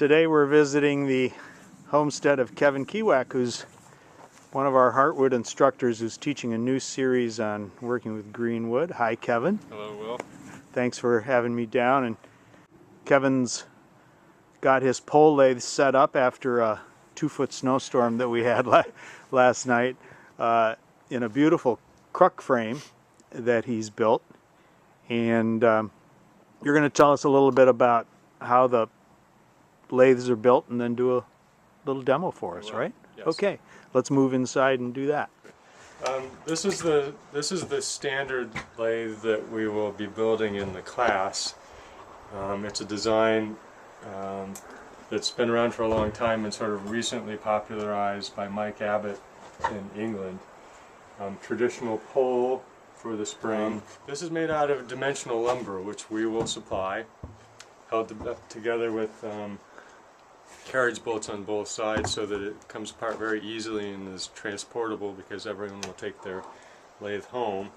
Today we're visiting the homestead of Kevin Kiwak, who's one of our Heartwood instructors who's teaching a new series on working with green wood. Hi, Kevin. Hello, Will. Thanks for having me down. And Kevin's got his pole lathe set up after a 2-foot snowstorm that we had last night in a beautiful crook frame that he's built. And you're going to tell us a little bit about how the lathes are built and then do a little demo for us, right? Yes. Okay, let's move inside and do that. This is the standard lathe that we will be building in the class. It's a design that's been around for a long time and sort of recently popularized by Mike Abbott in England. Traditional pole for the spring. This is made out of dimensional lumber, which we will supply, held together with carriage bolts on both sides so that it comes apart very easily and is transportable because everyone will take their lathe home.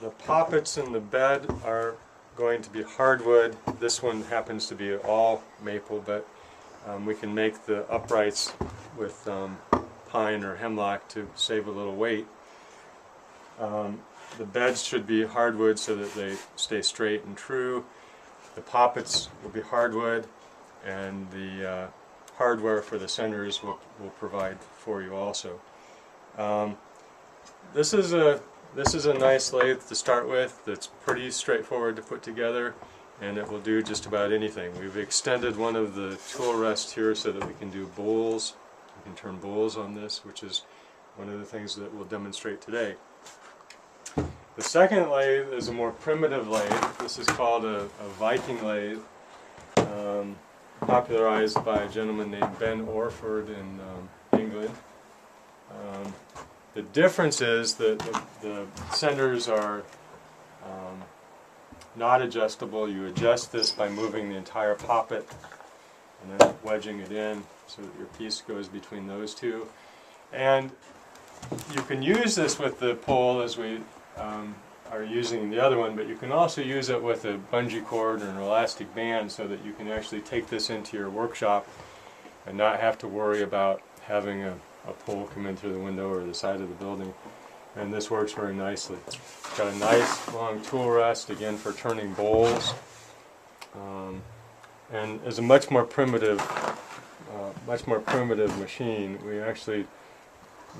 The poppets in the bed are going to be hardwood. This one happens to be all maple, but we can make the uprights with pine or hemlock to save a little weight. The beds should be hardwood so that they stay straight and true. The poppets will be hardwood, and the hardware for the centers will provide for you also. This is a nice lathe to start with. That's pretty straightforward to put together, and it will do just about anything. We've extended one of the tool rests here so that we can do bowls. We can turn bowls on this, which is one of the things that we'll demonstrate today. The second lathe is a more primitive lathe. This is called a Viking lathe, popularized by a gentleman named Ben Orford in England. The difference is that the centers are not adjustable. You adjust this by moving the entire poppet and then wedging it in so that your piece goes between those two. And you can use this with the pole as we are using the other one, but you can also use it with a bungee cord or an elastic band so that you can actually take this into your workshop and not have to worry about having a pole come in through the window or the side of the building. And this works very nicely. It's got a nice long tool rest, again for turning bowls, and is a much more primitive machine. We actually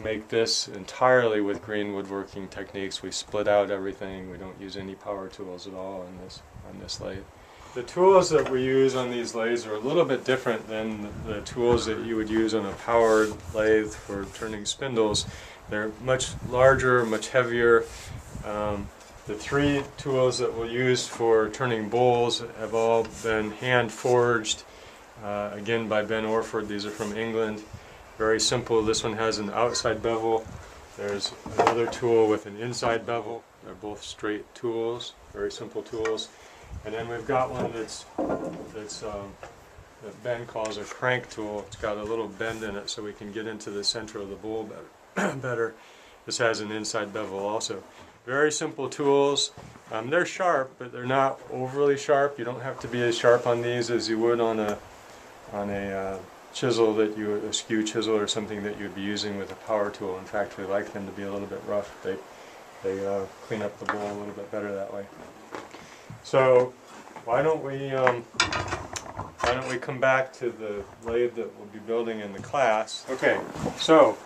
make this entirely with green woodworking techniques. We split out everything. We don't use any power tools at all on this lathe. The tools that we use on these lathes are a little bit different than the tools that you would use on a powered lathe for turning spindles. They're much larger, much heavier. The three tools that we'll use for turning bowls have all been hand forged, again by Ben Orford. These are from England. Very simple. This one has an outside bevel. There's another tool with an inside bevel. They're both straight tools, very simple tools. And then we've got one that Ben calls a crank tool. It's got a little bend in it so we can get into the center of the bowl better. This has an inside bevel also. Very simple tools. They're sharp, but they're not overly sharp. You don't have to be as sharp on these as you would on a chisel a skew chisel or something that you'd be using with a power tool. In fact, we like them to be a little bit rough. They clean up the bowl a little bit better that way. So why don't we come back to the lathe that we'll be building in the class? Okay, so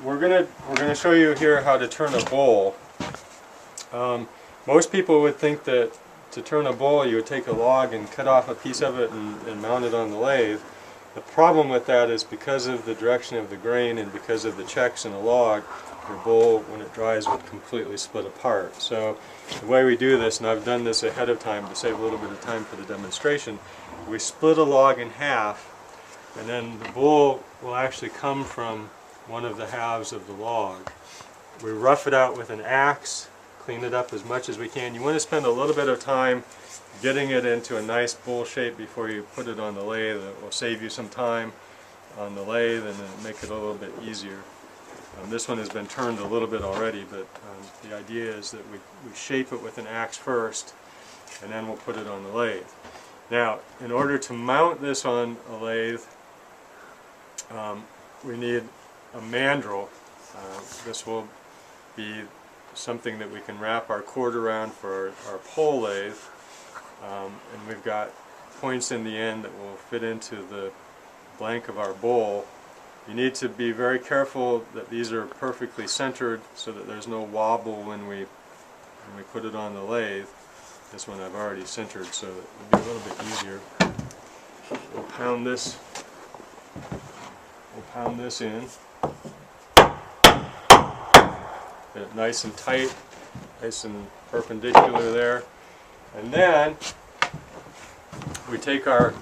we're gonna show you here how to turn a bowl. Most people would think that to turn a bowl you would take a log and cut off a piece of it and mount it on the lathe. The problem with that is because of the direction of the grain and because of the checks in a log, your bowl, when it dries, would completely split apart. So the way we do this, and I've done this ahead of time to save a little bit of time for the demonstration, we split a log in half, and then the bowl will actually come from one of the halves of the log. We rough it out with an axe, clean it up as much as we can. You want to spend a little bit of time getting it into a nice bowl shape before you put it on the lathe. It will save you some time on the lathe and then make it a little bit easier. This one has been turned a little bit already, but the idea is that we shape it with an axe first and then we'll put it on the lathe. Now, in order to mount this on a lathe, we need a mandrel. This will be something that we can wrap our cord around for our pole lathe, and we've got points in the end that will fit into the blank of our bowl. You need to be very careful that these are perfectly centered so that there's no wobble when we put it on the lathe. This one I've already centered so that it'll be a little bit easier. We'll pound this in. Get it nice and tight, nice and perpendicular there. And then we take our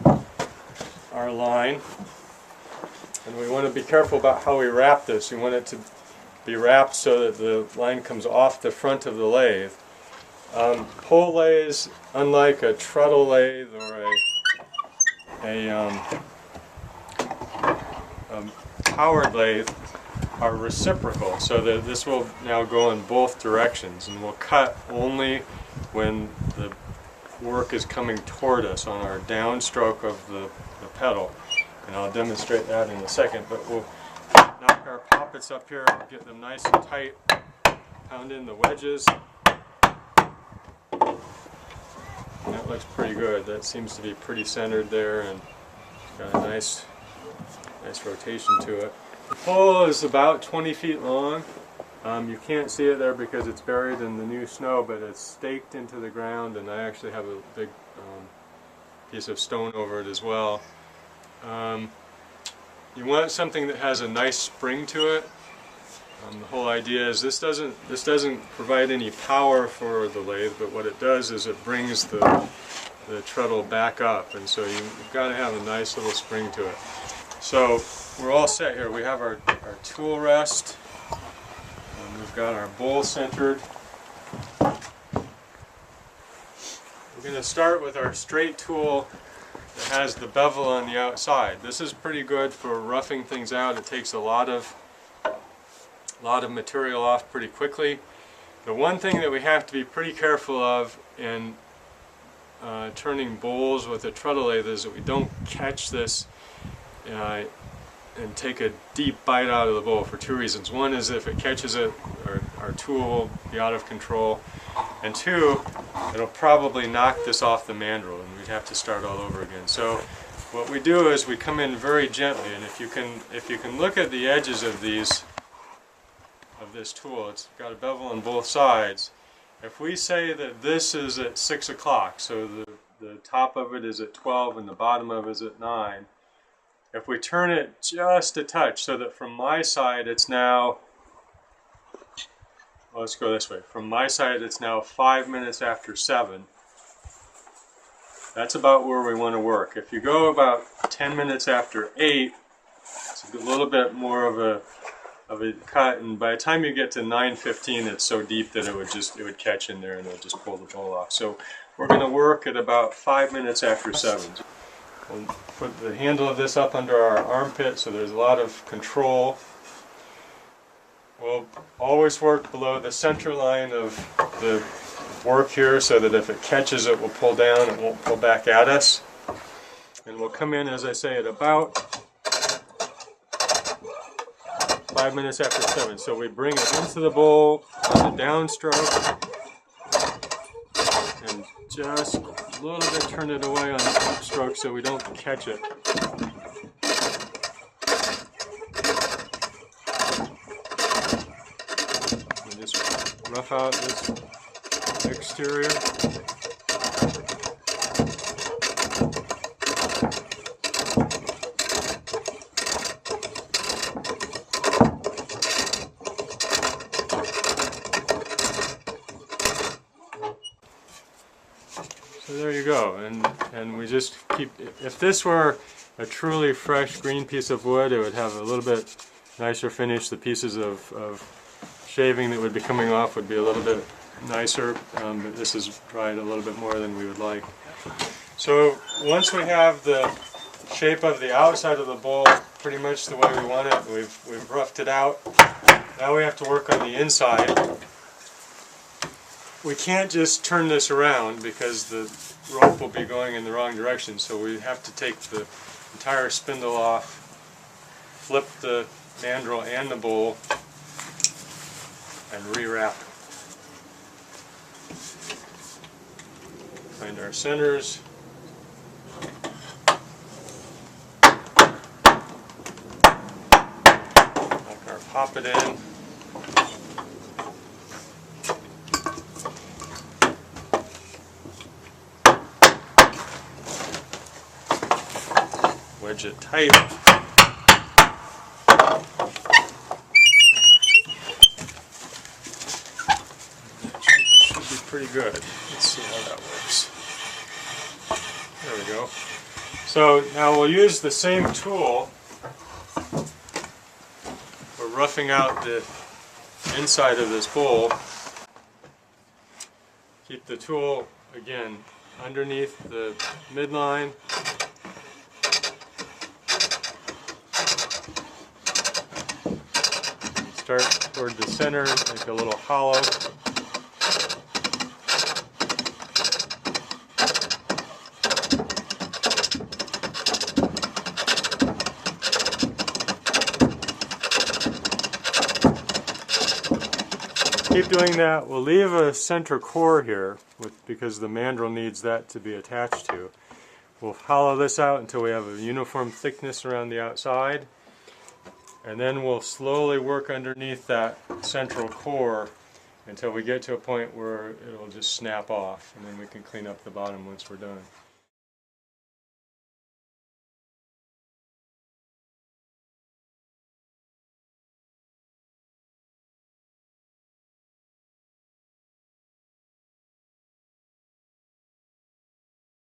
line, and we want to be careful about how we wrap this. You want it to be wrapped so that the line comes off the front of the lathe. Pole lathes, unlike a treadle lathe or a powered lathe, are reciprocal, so that this will now go in both directions, and we'll cut only when the work is coming toward us on our downstroke of the pedal. And I'll demonstrate that in a second, but we'll knock our poppets up here, get them nice and tight, pound in the wedges. And that looks pretty good. That seems to be pretty centered there, and got a nice rotation to it. The pole is about 20 feet long. You can't see it there because it's buried in the new snow, but it's staked into the ground, and I actually have a big piece of stone over it as well. You want something that has a nice spring to it. The whole idea is this doesn't provide any power for the lathe, but what it does is it brings the treadle back up, and so you've got to have a nice little spring to it. So we're all set here. We have our tool rest, and we've got our bowl centered. We're going to start with our straight tool that has the bevel on the outside. This is pretty good for roughing things out. It takes a lot of material off pretty quickly. The one thing that we have to be pretty careful of in turning bowls with a treadle lathe is that we don't catch this and take a deep bite out of the bowl for two reasons. One is if it catches it, our tool will be out of control, and two, it'll probably knock this off the mandrel and we'd have to start all over again. So what we do is we come in very gently, and if you can look at the edges of this tool, it's got a bevel on both sides. If we say that this is at 6 o'clock, so the top of it is at 12 and the bottom of it is at 9, if we turn it just a touch so that from my side it's now, well, let's go this way, from my side it's now 5 minutes after 7, that's about where we want to work. If you go about 10 minutes after 8, it's a little bit more of a cut, and by the time you get to 9:15 it's so deep that it would catch in there and it would just pull the bowl off. So we're going to work at about 5 minutes after 7. We'll put the handle of this up under our armpit so there's a lot of control. We'll always work below the center line of the work here so that if it catches it will pull down, it won't pull back at us. And we'll come in, as I say, at about 5 minutes after 7. So we bring it into the bowl on the downstroke and just a little bit turn it away on the upstroke so we don't catch it. And just rough out this exterior. So there you go, and we just keep, if this were a truly fresh green piece of wood, it would have a little bit nicer finish. The pieces of shaving that would be coming off would be a little bit nicer, but this is dried a little bit more than we would like. So once we have the shape of the outside of the bowl pretty much the way we want it, we've roughed it out. Now we have to work on the inside. we can't just turn this around because the rope will be going in the wrong direction, so we have to take the entire spindle off, flip the mandrel and the bowl, and rewrap it. Find our centers. Lock our poppet in. Wedge it tight. Should be pretty good. Let's see how that works. There we go. So now we'll use the same tool for roughing out the inside of this bowl. Keep the tool again underneath the midline. Start toward the center, make a little hollow. Keep doing that. We'll leave a center core here because the mandrel needs that to be attached to. We'll hollow this out until we have a uniform thickness around the outside. And then we'll slowly work underneath that central core until we get to a point where it'll just snap off, and then we can clean up the bottom once we're done.